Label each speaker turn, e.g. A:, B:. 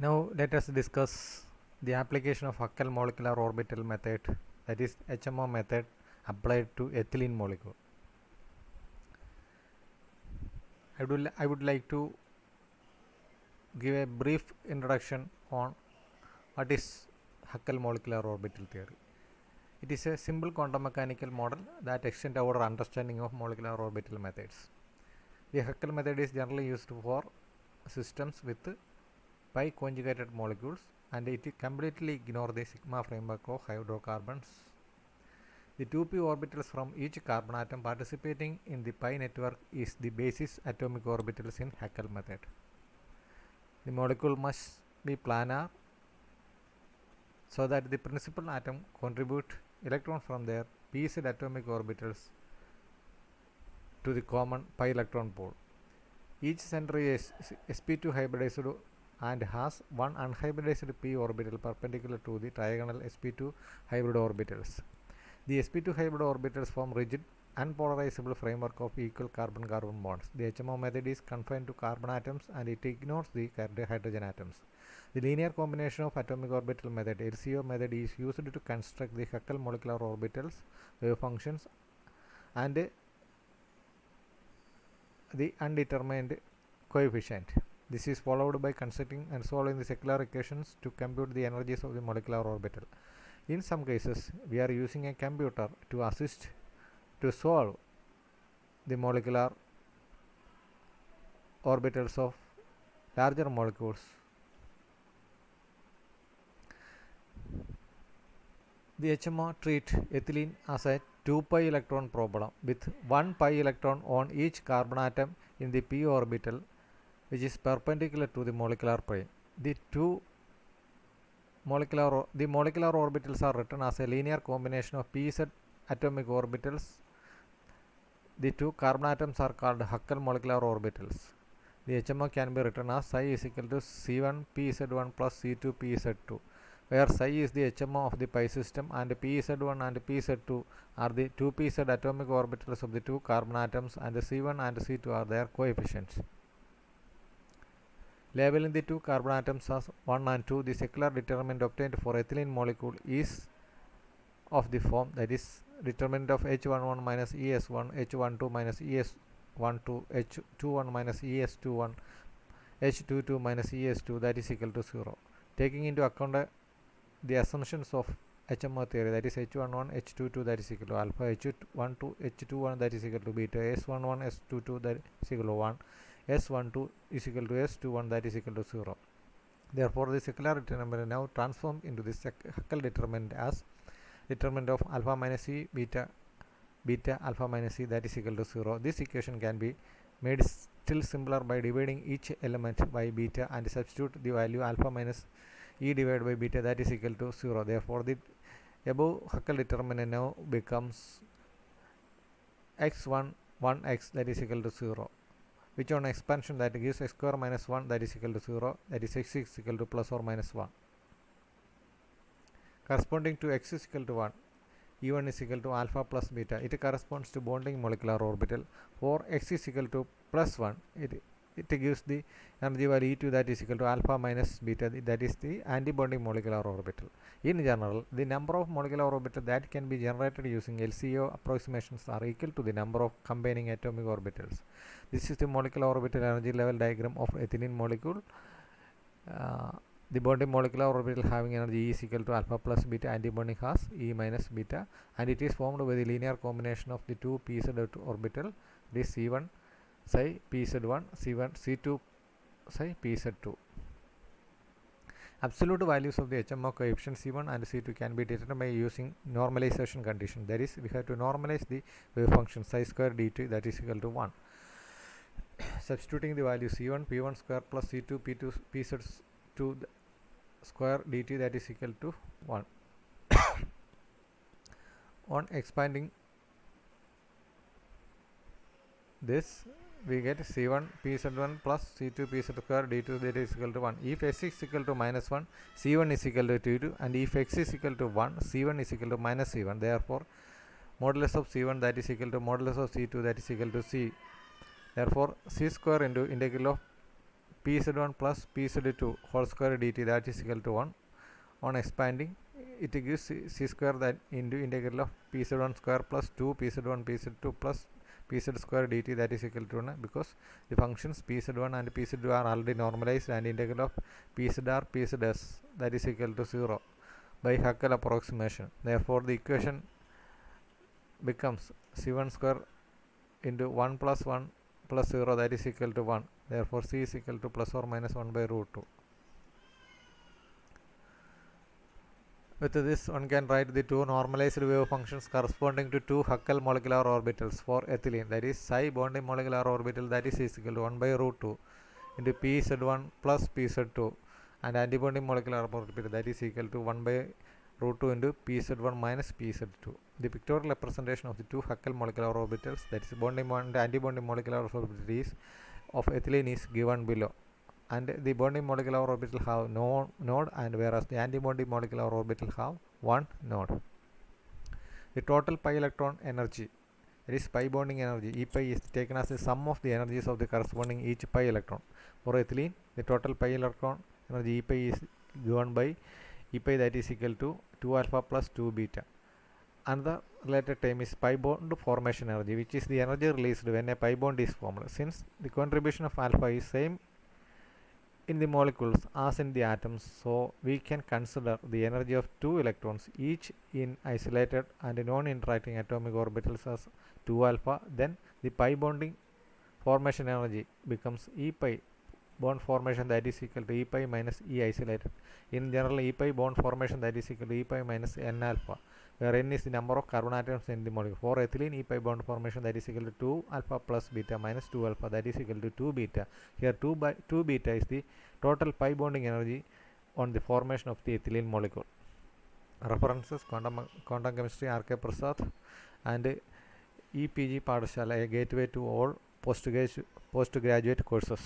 A: Now let us discuss the application of Huckel molecular orbital method, that is HMO method, applied to ethylene molecule. I would like to give a brief introduction on what is Huckel molecular orbital theory. It is a simple quantum mechanical model that extends our understanding of molecular orbital methods. The Huckel method is generally used for systems with pi conjugated molecules, and it completely ignores the sigma framework of hydrocarbons. The 2p orbitals from each carbon atom participating in the pi network is the basis atomic orbitals in Huckel method. The molecule must be planar so that the principal atom contribute electron from their pz atomic orbitals to the common pi electron pool. Each center is sp2 hybridized and has one unhybridized p orbital perpendicular to the trigonal sp2 hybrid orbitals. The sp2 hybrid orbitals form rigid unpolarizable framework of equal carbon-carbon bonds. The HMO method is confined to carbon atoms and it ignores the hydrogen atoms. The linear combination of atomic orbital method LCO method is used to construct the Huckel molecular orbitals, wave functions, and the undetermined coefficient. This is followed by constructing and solving the secular equations to compute the energies of the molecular orbital. In some cases, we are using a computer to assist to solve the molecular orbitals of larger molecules. The HMO treat ethylene as a 2 pi electron problem with 1 pi electron on each carbon atom in the p orbital, which is perpendicular to the molecular plane. The molecular orbitals are written as a linear combination of pz atomic orbitals. The two carbon atoms are called Huckel molecular orbitals. The HMO can be written as psi is equal to C1 pz1 plus C2 pz2, where psi is the HMO of the pi system and pz1 and pz2 are the two pz atomic orbitals of the two carbon atoms, and C1 and C2 are their coefficients. Labeling the two carbon atoms as 1 and 2, the secular determinant obtained for ethylene molecule is of the form, that is determinant of H11 minus ES1, H12 minus ES12, H21 minus ES21, H22 minus ES2, that is equal to 0. Taking into account the assumptions of HMO theory, that is H11, H22 that is equal to alpha, H12, H21 that is equal to beta, S11, S22 that is equal to 1, S12 is equal to S21 that is equal to 0. Therefore, the secular determinant now transformed into the Huckel determinant as determinant of alpha minus C beta alpha minus C that is equal to 0. This equation can be made still simpler by dividing each element by beta and substitute the value alpha minus E divided by beta that is equal to 0. Therefore, the above Huckel determinant now becomes x1 1x that is equal to 0, which on expansion that gives x square minus 1 that is equal to 0, that is x is equal to plus or minus 1. Corresponding to x is equal to 1, E1 is equal to alpha plus beta. It corresponds to bonding molecular orbital. For x is equal to plus 1, it gives the energy value E2 that is equal to alpha minus beta, that is the antibonding molecular orbital. In general, the number of molecular orbitals that can be generated using LCO approximations are equal to the number of combining atomic orbitals. This is the molecular orbital energy level diagram of ethylene molecule. The bonding molecular orbital having energy E is equal to alpha plus beta, antibonding has E minus beta, and it is formed by the linear combination of the two pz orbital, this C1 psi pz1, C1 C2 psi pz2. Absolute values of the HMO coefficient C1 and C2 can be determined by using normalization condition. That is, we have to normalize the wave function psi square dt that is equal to 1. Substituting the value C1 p1 square plus C2 p2 pz2 square dt that is equal to 1. On expanding this, we get C1 pz1 plus C2 pz square d2 that is equal to 1. If x is equal to minus 1, C1 is equal to 2, and if x is equal to 1, C1 is equal to minus C1. Therefore, modulus of C1 that is equal to modulus of C2 that is equal to C. Therefore, C square into integral of pz1 plus pz2 whole square dt, that is equal to 1. On expanding, it gives c square that into integral of pz1 square plus 2 pz1 pz2 plus pz square dt, that is equal to 1, because the functions pz1 and pz2 are already normalized, and integral of pzr pzs, that is equal to 0 by Huckel approximation. Therefore, the equation becomes c1 square into 1 plus 1 plus 0, that is equal to 1. Therefore, c is equal to plus or minus 1 by root 2. With this, one can write the two normalized wave functions corresponding to two Huckel molecular orbitals for ethylene, that is psi bonding molecular orbital, that is equal to 1 by root 2 into pz1 plus pz2, and antibonding molecular orbital, that is equal to 1 by root 2 into pz1 minus pz2. The pictorial representation of the two Huckel molecular orbitals, that is bonding and antibonding molecular orbitals of ethylene, is given below. And the bonding molecular orbital have no node, and whereas the antibonding molecular orbital have one node. The total pi electron energy, that is pi bonding energy, E pi, is taken as the sum of the energies of the corresponding each pi electron. For ethylene, the total pi electron energy E pi is given by E pi, that is equal to 2 alpha plus 2 beta. Another related term is pi bond formation energy, which is the energy released when a pi bond is formed. Since the contribution of alpha is same in the molecules as in the atoms, so we can consider the energy of two electrons each in isolated and non-interacting atomic orbitals as 2 alpha. Then the pi bonding formation energy becomes E pi bond formation, that is equal to E pi minus E isolated. In general, E pi bond formation, that is equal to E pi minus N alpha, where N is the number of carbon atoms in the molecule. For ethylene, E pi bond formation, that is equal to 2 alpha plus beta minus 2 alpha, that is equal to 2 beta. Here 2 beta is the total pi bonding energy on the formation of the ethylene molecule. References: Quantum Chemistry, R.K. Prasad, and EPG Padashala, a gateway to all postgraduate courses.